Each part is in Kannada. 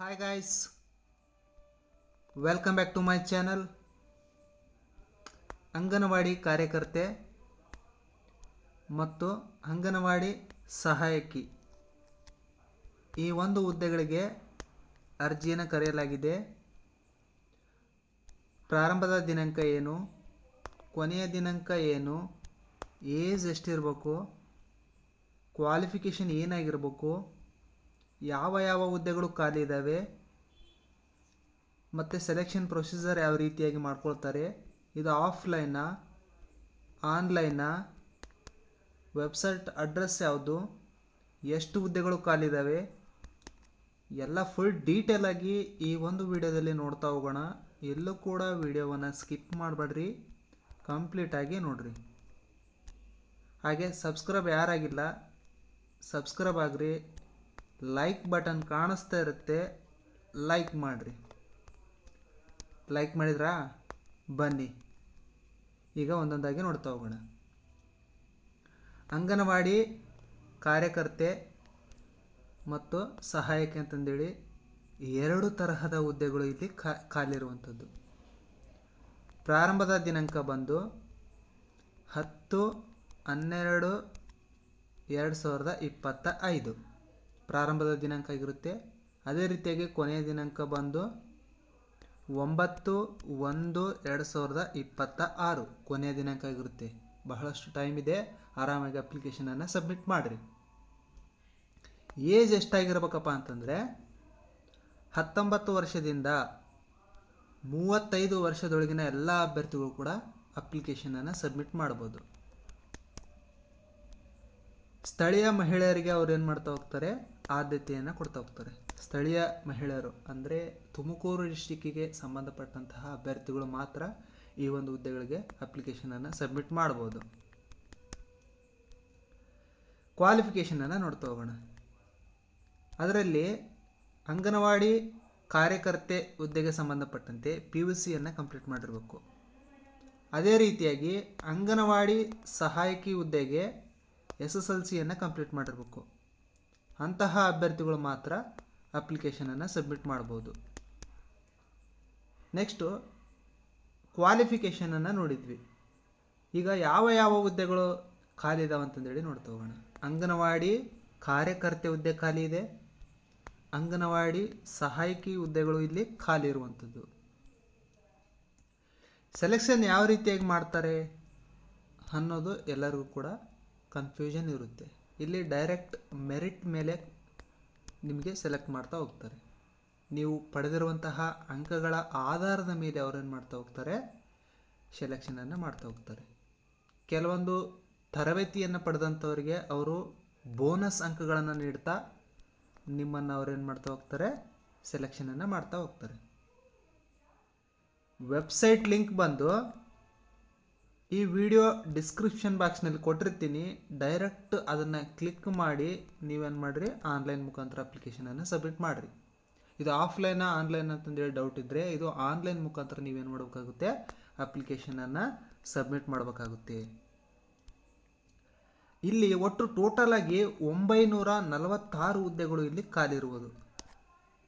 Hi guys, welcome back to my channel. Anganwadi ಕಾರ್ಯಕರ್ತೆ ಮತ್ತು ಅಂಗನವಾಡಿ ಸಹಾಯಕಿ ಈ ಒಂದು ಹುದ್ದೆಗಳಿಗೆ ಅರ್ಜಿಯನ್ನು ಕರೆಯಲಾಗಿದೆ. ಪ್ರಾರಂಭದ ದಿನಾಂಕ ಏನು, ಕೊನೆಯ ದಿನಾಂಕ ಏನು, ಏಜ್ ಎಷ್ಟಿರಬೇಕು, ಕ್ವಾಲಿಫಿಕೇಷನ್ ಏನಾಗಿರಬೇಕು, ಯಾವ ಹುದ್ದೆಗಳು ಖಾಲಿ ಇದ್ದಾವೆ ಮತ್ತು ಸೆಲೆಕ್ಷನ್ ಪ್ರೊಸೀಜರ್ ಯಾವ ರೀತಿಯಾಗಿ ಮಾಡ್ಕೊಳ್ತಾರೆ, ಇದು ಆಫ್ಲೈನಾ ಆನ್ಲೈನಾ, ವೆಬ್ಸೈಟ್ ಅಡ್ರೆಸ್ ಯಾವುದು, ಎಷ್ಟು ಹುದ್ದೆಗಳು ಖಾಲಿ ಇದ್ದಾವೆ ಎಲ್ಲ ಫುಲ್ ಡೀಟೇಲ್ ಆಗಿ ಈ ಒಂದು ವಿಡಿಯೋದಲ್ಲಿ ನೋಡ್ತಾ ಹೋಗೋಣ. ಎಲ್ಲೂ ಕೂಡ ವಿಡಿಯೋವನ್ನು ಸ್ಕಿಪ್ ಮಾಡಬೇಡ್ರಿ, ಕಂಪ್ಲೀಟಾಗಿ ನೋಡ್ರಿ. ಹಾಗೆ ಸಬ್ಸ್ಕ್ರೈಬ್ ಯಾರಾಗಿಲ್ಲ ಸಬ್ಸ್ಕ್ರೈಬ್ ಆಗ್ರಿ. ಲೈಕ್ ಬಟನ್ ಕಾಣಿಸ್ತಾ ಇರುತ್ತೆ, ಲೈಕ್ ಮಾಡಿರಿ. ಲೈಕ್ ಮಾಡಿದ್ರಾ? ಬನ್ನಿ ಈಗ ಒಂದೊಂದಾಗಿ ನೋಡ್ತಾ ಹೋಗೋಣ. ಅಂಗನವಾಡಿ ಕಾರ್ಯಕರ್ತೆ ಮತ್ತು ಸಹಾಯಕಿ ಅಂತಂದೇಳಿ ಎರಡು ತರಹದ ಹುದ್ದೆಗಳು ಇಲ್ಲಿ ಖಾಲಿರುವಂಥದ್ದು. ಪ್ರಾರಂಭದ ದಿನಾಂಕ ಬಂದು 10/12/2025 ಪ್ರಾರಂಭದ ದಿನಾಂಕ ಆಗಿರುತ್ತೆ. ಅದೇ ರೀತಿಯಾಗಿ ಕೊನೆಯ ದಿನಾಂಕ ಬಂದು 9/1/2026 ಕೊನೆಯ ದಿನಾಂಕ ಆಗಿರುತ್ತೆ. ಬಹಳಷ್ಟು ಟೈಮ್ ಇದೆ, ಆರಾಮಾಗಿ ಅಪ್ಲಿಕೇಶನನ್ನು ಸಬ್ಮಿಟ್ ಮಾಡಿರಿ. ಏಜ್ ಎಷ್ಟಾಗಿರ್ಬೇಕಪ್ಪ ಅಂತಂದರೆ 19 ವರ್ಷದಿಂದ 35 ವರ್ಷದೊಳಗಿನ ಎಲ್ಲ ಅಭ್ಯರ್ಥಿಗಳು ಕೂಡ ಅಪ್ಲಿಕೇಶನನ್ನು ಸಬ್ಮಿಟ್ ಮಾಡ್ಬೋದು. ಸ್ಥಳೀಯ ಮಹಿಳೆಯರಿಗೆ ಅವ್ರು ಏನು ಮಾಡ್ತಾ ಹೋಗ್ತಾರೆ, ಆದ್ಯತೆಯನ್ನು ಕೊಡ್ತಾ ಹೋಗ್ತಾರೆ. ಸ್ಥಳೀಯ ಮಹಿಳೆಯರು ಅಂದರೆ ತುಮಕೂರು ಡಿಸ್ಟಿಕ್ಕಿಗೆ ಸಂಬಂಧಪಟ್ಟಂತಹ ಅಭ್ಯರ್ಥಿಗಳು ಮಾತ್ರ ಈ ಒಂದು ಹುದ್ದೆಗಳಿಗೆ ಅಪ್ಲಿಕೇಶನನ್ನು ಸಬ್ಮಿಟ್ ಮಾಡ್ಬೋದು. ಕ್ವಾಲಿಫಿಕೇಷನನ್ನು ನೋಡ್ತಾ ಹೋಗೋಣ. ಅದರಲ್ಲಿ ಅಂಗನವಾಡಿ ಕಾರ್ಯಕರ್ತೆ ಹುದ್ದೆಗೆ ಸಂಬಂಧಪಟ್ಟಂತೆ PUCಯನ್ನು ಕಂಪ್ಲೀಟ್ ಮಾಡಿರಬೇಕು. ಅದೇ ರೀತಿಯಾಗಿ ಅಂಗನವಾಡಿ ಸಹಾಯಕಿ ಹುದ್ದೆಗೆ SSLCಯನ್ನು ಕಂಪ್ಲೀಟ್ ಮಾಡಿರಬೇಕು. ಅಂತಹ ಅಭ್ಯರ್ಥಿಗಳು ಮಾತ್ರ ಅಪ್ಲಿಕೇಶನನ್ನು ಸಬ್ಮಿಟ್ ಮಾಡ್ಬೋದು. ನೆಕ್ಸ್ಟು ಕ್ವಾಲಿಫಿಕೇಷನನ್ನು ನೋಡಿದ್ವಿ. ಈಗ ಯಾವ ಹುದ್ದೆಗಳು ಖಾಲಿ ಇದಾವೆ ಅಂತಂದೇಳಿ ನೋಡ್ತಾ ಹೋಗೋಣ. ಅಂಗನವಾಡಿ ಕಾರ್ಯಕರ್ತೆ ಹುದ್ದೆ ಖಾಲಿ ಇದೆ, ಅಂಗನವಾಡಿ ಸಹಾಯಕಿ ಹುದ್ದೆಗಳು ಇಲ್ಲಿ ಖಾಲಿ ಇರುವಂಥದ್ದು. ಸೆಲೆಕ್ಷನ್ ಯಾವ ರೀತಿಯಾಗಿ ಮಾಡ್ತಾರೆ ಅನ್ನೋದು ಎಲ್ಲರಿಗೂ ಕೂಡ ಕನ್ಫ್ಯೂಷನ್ ಇರುತ್ತೆ. ಇಲ್ಲಿ ಡೈರೆಕ್ಟ್ ಮೆರಿಟ್ ಮೇಲೆ ನಿಮಗೆ ಸೆಲೆಕ್ಟ್ ಮಾಡ್ತಾ ಹೋಗ್ತಾರೆ. ನೀವು ಪಡೆದಿರುವಂತಹ ಅಂಕಗಳ ಆಧಾರದ ಮೇಲೆ ಅವರೇನು ಮಾಡ್ತಾ ಹೋಗ್ತಾರೆ, ಸೆಲೆಕ್ಷನನ್ನು ಮಾಡ್ತಾ ಹೋಗ್ತಾರೆ. ಕೆಲವೊಂದು ತರಬೇತಿಯನ್ನು ಪಡೆದಂಥವರಿಗೆ ಅವರು ಬೋನಸ್ ಅಂಕಗಳನ್ನು ನೀಡ್ತಾ ನಿಮ್ಮನ್ನು ಅವರೇನು ಮಾಡ್ತಾ ಹೋಗ್ತಾರೆ, ಸೆಲೆಕ್ಷನನ್ನು ಮಾಡ್ತಾ ಹೋಗ್ತಾರೆ. ವೆಬ್ಸೈಟ್ ಲಿಂಕ್ ಬಂದು ಈ ವಿಡಿಯೋ ಡಿಸ್ಕ್ರಿಪ್ಷನ್ ಬಾಕ್ಸ್ನಲ್ಲಿ ಕೊಟ್ಟಿರ್ತೀನಿ. ಡೈರೆಕ್ಟ್ ಅದನ್ನು ಕ್ಲಿಕ್ ಮಾಡಿ ನೀವೇನು ಮಾಡಿರಿ, ಆನ್ಲೈನ್ ಮುಖಾಂತರ ಅಪ್ಲಿಕೇಶನನ್ನು ಸಬ್ಮಿಟ್ ಮಾಡಿರಿ. ಇದು ಆಫ್ಲೈನಾ ಆನ್ಲೈನ್ ಅಂತಂದೇಳಿ ಡೌಟ್ ಇದ್ದರೆ ಇದು ಆನ್ಲೈನ್ ಮುಖಾಂತರ ನೀವೇನು ಮಾಡಬೇಕಾಗುತ್ತೆ, ಅಪ್ಲಿಕೇಶನನ್ನು ಸಬ್ಮಿಟ್ ಮಾಡಬೇಕಾಗುತ್ತೆ. ಇಲ್ಲಿ ಒಟ್ಟು ಟೋಟಲ್ ಆಗಿ 946 ಹುದ್ದೆಗಳು ಇಲ್ಲಿ ಖಾಲಿರುವುದು.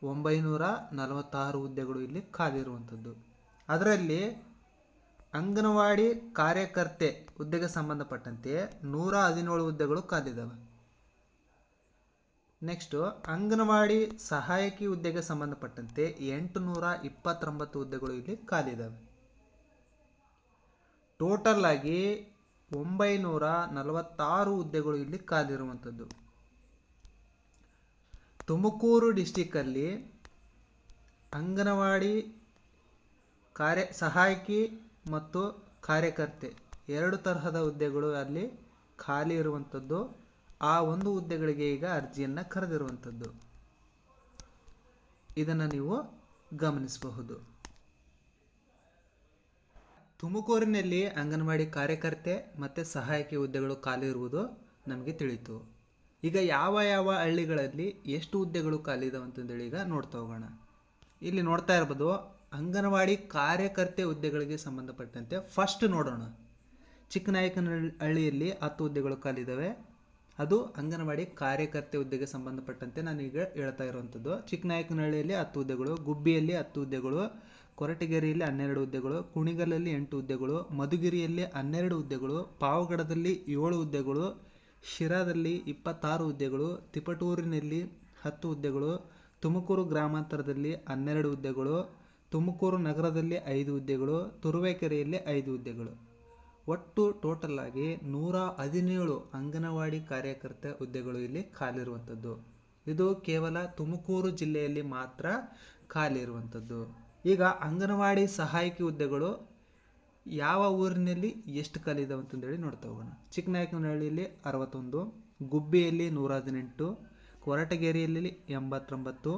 946 ಹುದ್ದೆಗಳು ಇಲ್ಲಿ ಖಾಲಿರುವಂಥದ್ದು. ಅದರಲ್ಲಿ ಅಂಗನವಾಡಿ ಕಾರ್ಯಕರ್ತೆ ಹುದ್ದೆಗೆ ಸಂಬಂಧಪಟ್ಟಂತೆ 117 ಹುದ್ದೆಗಳು ಖಾಲಿದ್ದಾವೆ. ನೆಕ್ಸ್ಟು ಅಂಗನವಾಡಿ ಸಹಾಯಕಿ ಹುದ್ದೆಗೆ ಸಂಬಂಧಪಟ್ಟಂತೆ 829 ಹುದ್ದೆಗಳು ಇಲ್ಲಿ ಖಾಲಿದ್ದಾವೆ. ಟೋಟಲ್ ಆಗಿ 946 ಹುದ್ದೆಗಳು ಇಲ್ಲಿ ಖಾಲಿರುವಂಥದ್ದು. ತುಮಕೂರು ಡಿಸ್ಟಿಕ್ಕಲ್ಲಿ ಅಂಗನವಾಡಿ ಸಹಾಯಕಿ ಮತ್ತು ಕಾರ್ಯಕರ್ತೆ ಎರಡು ತರಹದ ಹುದ್ದೆಗಳು ಅಲ್ಲಿ ಖಾಲಿ ಇರುವಂಥದ್ದು. ಆ ಒಂದು ಹುದ್ದೆಗಳಿಗೆ ಈಗ ಅರ್ಜಿಯನ್ನು ಕರೆದಿರುವಂಥದ್ದು. ಇದನ್ನು ನೀವು ಗಮನಿಸಬಹುದು. ತುಮಕೂರಿನಲ್ಲಿ ಅಂಗನವಾಡಿ ಕಾರ್ಯಕರ್ತೆ ಮತ್ತು ಸಹಾಯಕಿ ಹುದ್ದೆಗಳು ಖಾಲಿ ಇರುವುದು ನಮಗೆ ತಿಳಿಯಿತು. ಈಗ ಯಾವ ಹಳ್ಳಿಗಳಲ್ಲಿ ಎಷ್ಟು ಹುದ್ದೆಗಳು ಖಾಲಿ ಇದಾವೆ ಅಂತಂದೇಳಿ ಈಗ ನೋಡ್ತಾ ಹೋಗೋಣ. ಇಲ್ಲಿ ನೋಡ್ತಾ ಇರ್ಬೋದು, ಅಂಗನವಾಡಿ ಕಾರ್ಯಕರ್ತೆ ಹುದ್ದೆಗಳಿಗೆ ಸಂಬಂಧಪಟ್ಟಂತೆ ಫಸ್ಟ್ ನೋಡೋಣ. ಚಿಕ್ಕನಾಯಕನಹಳ್ಳಿಯಲ್ಲಿ 10 ಹುದ್ದೆಗಳು ಖಾಲಿದ್ದಾವೆ. ಅದು ಅಂಗನವಾಡಿ ಕಾರ್ಯಕರ್ತೆ ಹುದ್ದೆಗೆ ಸಂಬಂಧಪಟ್ಟಂತೆ ನಾನೀಗ ಹೇಳ್ತಾ ಇರುವಂಥದ್ದು. ಚಿಕ್ಕನಾಯಕನಹಳ್ಳಿಯಲ್ಲಿ 10 ಹುದ್ದೆಗಳು, ಗುಬ್ಬಿಯಲ್ಲಿ 10 ಹುದ್ದೆಗಳು, ಕೊರಟಗೆರೆಯಲ್ಲಿ 12 ಹುದ್ದೆಗಳು, ಕುಣಿಗಲಲ್ಲಿ 8 ಹುದ್ದೆಗಳು, ಮಧುಗಿರಿಯಲ್ಲಿ 12 ಹುದ್ದೆಗಳು, ಪಾವಗಡದಲ್ಲಿ 7 ಹುದ್ದೆಗಳು, ಶಿರಾದಲ್ಲಿ 26 ಹುದ್ದೆಗಳು, ತಿಪಟೂರಿನಲ್ಲಿ 10 ಹುದ್ದೆಗಳು, ತುಮಕೂರು ಗ್ರಾಮಾಂತರದಲ್ಲಿ 12 ಹುದ್ದೆಗಳು, ತುಮಕೂರು ನಗರದಲ್ಲಿ 5 ಹುದ್ದೆಗಳು, ತುರುವೇಕೆರೆಯಲ್ಲಿ 5 ಹುದ್ದೆಗಳು. ಒಟ್ಟು ಟೋಟಲ್ ಆಗಿ 117 ಅಂಗನವಾಡಿ ಕಾರ್ಯಕರ್ತೆ ಹುದ್ದೆಗಳು ಇಲ್ಲಿ ಖಾಲಿ ಇರುವಂಥದ್ದು. ಇದು ಕೇವಲ ತುಮಕೂರು ಜಿಲ್ಲೆಯಲ್ಲಿ ಮಾತ್ರ ಖಾಲಿ ಇರುವಂಥದ್ದು. ಈಗ ಅಂಗನವಾಡಿ ಸಹಾಯಕಿ ಹುದ್ದೆಗಳು ಯಾವ ಊರಿನಲ್ಲಿ ಎಷ್ಟು ಖಾಲಿ ಇದಾವೆ ಅಂತಂದೇಳಿ ನೋಡ್ತಾ ಹೋಗೋಣ. ಚಿಕ್ಕನಾಯಕನಹಳ್ಳಿಯಲ್ಲಿ 61, ಗುಬ್ಬಿಯಲ್ಲಿ 118, ಕೊರಟಗೆರೆಯಲ್ಲಿ 89,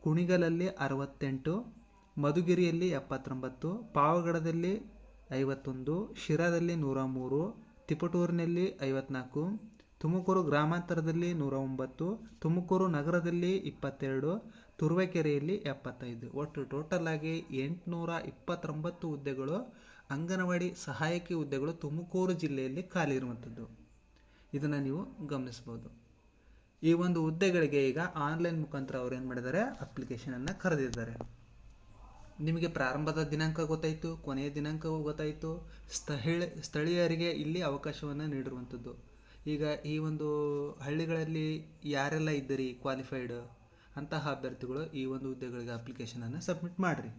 ಕುಣಿಗಲಲ್ಲಿ 68, ಮಧುಗಿರಿಯಲ್ಲಿ 79, ಪಾವಗಡದಲ್ಲಿ 51, ಶಿರಾದಲ್ಲಿ 103, ತಿಪಟೂರಿನಲ್ಲಿ 54, ತುಮಕೂರು ಗ್ರಾಮಾಂತರದಲ್ಲಿ 109, ತುಮಕೂರು ನಗರದಲ್ಲಿ 22, ತುರುವೇಕೆರೆಯಲ್ಲಿ 75. ಒಟ್ಟು ಟೋಟಲ್ ಆಗಿ 829 ಹುದ್ದೆಗಳು ಅಂಗನವಾಡಿ ಸಹಾಯಕಿ ಹುದ್ದೆಗಳು ತುಮಕೂರು ಜಿಲ್ಲೆಯಲ್ಲಿ ಖಾಲಿ ಇರುವಂಥದ್ದು. ಇದನ್ನು ನೀವು ಗಮನಿಸ್ಬೋದು. ಈ ಒಂದು ಹುದ್ದೆಗಳಿಗೆ ಈಗ ಆನ್ಲೈನ್ ಮುಖಾಂತರ ಅವ್ರು ಏನು ಮಾಡಿದ್ದಾರೆ, ಅಪ್ಲಿಕೇಶನನ್ನು ಕರೆದಿದ್ದಾರೆ. ನಿಮಗೆ ಪ್ರಾರಂಭದ ದಿನಾಂಕ ಗೊತ್ತಾಯಿತು, ಕೊನೆಯ ದಿನಾಂಕವೂ ಗೊತ್ತಾಯಿತು. ಸ್ಥಳೀಯರಿಗೆ ಇಲ್ಲಿ ಅವಕಾಶವನ್ನು ನೀಡಿರುವಂಥದ್ದು. ಈಗ ಈ ಒಂದು ಹಳ್ಳಿಗಳಲ್ಲಿ ಯಾರೆಲ್ಲ ಇದ್ದೀರಿ ಕ್ವಾಲಿಫೈಡ್ ಅಂತಹ ಅಭ್ಯರ್ಥಿಗಳು ಈ ಒಂದು ಹುದ್ದೆಗಳಿಗೆ ಅಪ್ಲಿಕೇಶನನ್ನು ಸಬ್ಮಿಟ್ ಮಾಡಿರಿ.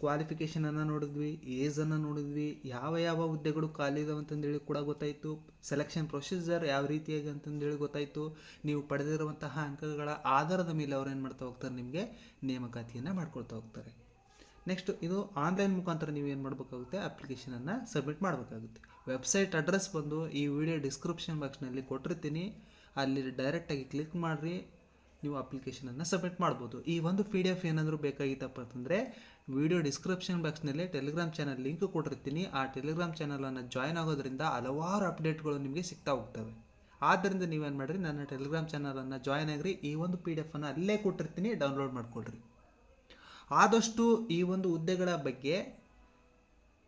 ಕ್ವಾಲಿಫಿಕೇಷನನ್ನು ನೋಡಿದ್ವಿ, ಏಜನ್ನು ನೋಡಿದ್ವಿ, ಯಾವ ಯಾವ ಹುದ್ದೆಗಳು ಖಾಲಿ ಇದಾವೆ ಅಂತಂದೇಳಿ ಕೂಡ ಗೊತ್ತಾಯಿತು. ಸೆಲೆಕ್ಷನ್ ಪ್ರೊಸೀಜರ್ ಯಾವ ರೀತಿಯಾಗಿ ಅಂತಂದೇಳಿ ಗೊತ್ತಾಯಿತು. ನೀವು ಪಡೆದಿರುವಂತಹ ಅಂಕಗಳ ಆಧಾರದ ಮೇಲೆ ಅವ್ರು ಏನು ಮಾಡ್ತಾ ಹೋಗ್ತಾರೆ, ನಿಮಗೆ ನೇಮಕಾತಿಯನ್ನು ಮಾಡ್ಕೊಳ್ತಾ ಹೋಗ್ತಾರೆ. ನೆಕ್ಸ್ಟ್ ಇದು ಆನ್ಲೈನ್ ಮುಖಾಂತರ ನೀವು ಏನು ಮಾಡಬೇಕಾಗುತ್ತೆ, ಅಪ್ಲಿಕೇಶನನ್ನು ಸಬ್ಮಿಟ್ ಮಾಡಬೇಕಾಗುತ್ತೆ. ವೆಬ್ಸೈಟ್ ಅಡ್ರೆಸ್ ಬಂದು ಈ ವಿಡಿಯೋ ಡಿಸ್ಕ್ರಿಪ್ಷನ್ ಬಾಕ್ಸ್ನಲ್ಲಿ ಕೊಟ್ಟಿರ್ತೀನಿ, ಅಲ್ಲಿ ಡೈರೆಕ್ಟಾಗಿ ಕ್ಲಿಕ್ ಮಾಡಿರಿ, ನೀವು ಅಪ್ಲಿಕೇಶನನ್ನು ಸಬ್ಮಿಟ್ ಮಾಡ್ಬೋದು. ಈ ಒಂದು PDF ಏನಾದರೂ ಬೇಕಾಗಿತ್ತಪ್ಪ ಅಂತಂದರೆ ವಿಡಿಯೋ ಡಿಸ್ಕ್ರಿಪ್ಷನ್ ಬಾಕ್ಸ್ನಲ್ಲಿ ಟೆಲಿಗ್ರಾಮ್ ಚಾನಲ್ ಲಿಂಕ್ ಕೊಟ್ಟಿರ್ತೀನಿ. ಆ ಟೆಲಿಗ್ರಾಮ್ ಚಾನಲನ್ನು ಜಾಯ್ನ್ ಆಗೋದ್ರಿಂದ ಹಲವಾರು ಅಪ್ಡೇಟ್ಗಳು ನಿಮಗೆ ಸಿಗ್ತಾ ಹೋಗ್ತವೆ. ಆದ್ದರಿಂದ ನೀವೇನು ಮಾಡಿರಿ, ನನ್ನ ಟೆಲಿಗ್ರಾಮ್ ಚಾನಲನ್ನು ಜಾಯ್ನ್ ಆಗಿರಿ. ಈ ಒಂದು PDF ಅನ್ನು ಅಲ್ಲೇ ಕೊಟ್ಟಿರ್ತೀನಿ, ಡೌನ್ಲೋಡ್ ಮಾಡ್ಕೊಳ್ರಿ. ಆದಷ್ಟು ಈ ಒಂದು ಹುದ್ದೆಗಳ ಬಗ್ಗೆ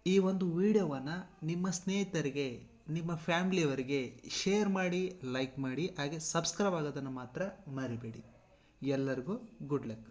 ಈ ಒಂದು ವಿಡಿಯೋವನ್ನು ನಿಮ್ಮ ಸ್ನೇಹಿತರಿಗೆ, ನಿಮ್ಮ ಫ್ಯಾಮಿಲಿಯವರಿಗೆ ಶೇರ್ ಮಾಡಿ, ಲೈಕ್ ಮಾಡಿ, ಹಾಗೆ ಸಬ್ಸ್ಕ್ರೈಬ್ ಆಗೋದನ್ನು ಮಾತ್ರ ಮರಿಬೇಡಿ. ಎಲ್ಲರಿಗೂ ಗುಡ್ ಲಕ್.